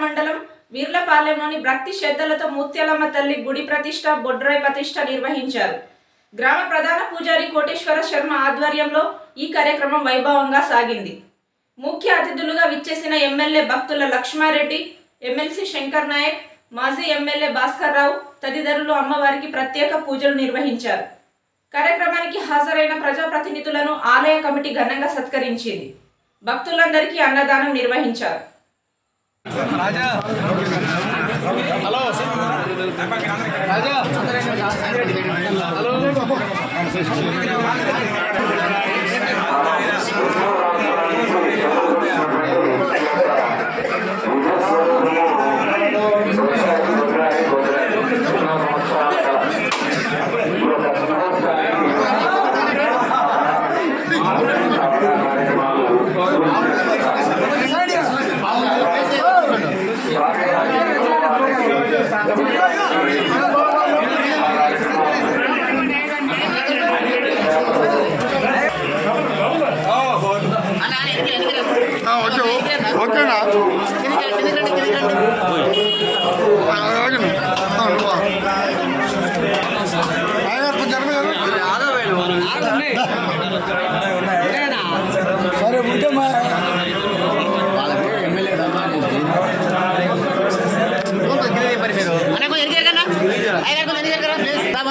మండలం వీర్లపాలెంలోని భక్తి శ్రద్ధలతో ముత్యాలమ్మ తల్లి గుడి ప్రతిష్ట బొడ్రాయి ప్రతిష్ట నిర్వహించారు. గ్రామ ప్రధాన పూజారి కోటేశ్వర శర్మ ఆధ్వర్యంలో ఈ కార్యక్రమం వైభవంగా సాగింది. ముఖ్య అతిథులుగా విచ్చేసిన ఎమ్మెల్యే భక్తుల లక్ష్మారెడ్డి, ఎమ్మెల్సీ శంకర్ నాయక్, మాజీ ఎమ్మెల్యే భాస్కర్ రావు తదితరులు అమ్మవారికి ప్రత్యేక పూజలు నిర్వహించారు. కార్యక్రమానికి హాజరైన ప్రజాప్రతినిధులను ఆలయ కమిటీ ఘనంగా సత్కరించింది. భక్తులందరికీ అన్నదానం నిర్వహించారు. ఓకేనా సరే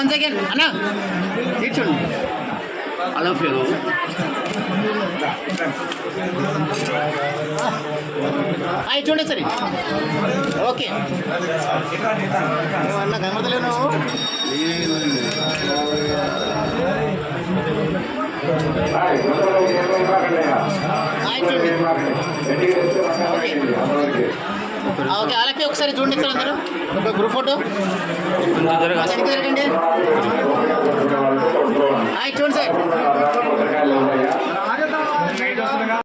ఉంటే అన్నా తీర్చండి అలా పేరు చూడండి సరే ఓకే అన్న కనబడలేను ఓకే అలాగే ఒకసారి చూడండి సార్ అందరూ ఒక గ్రూప్ ఫోటో జరగండి.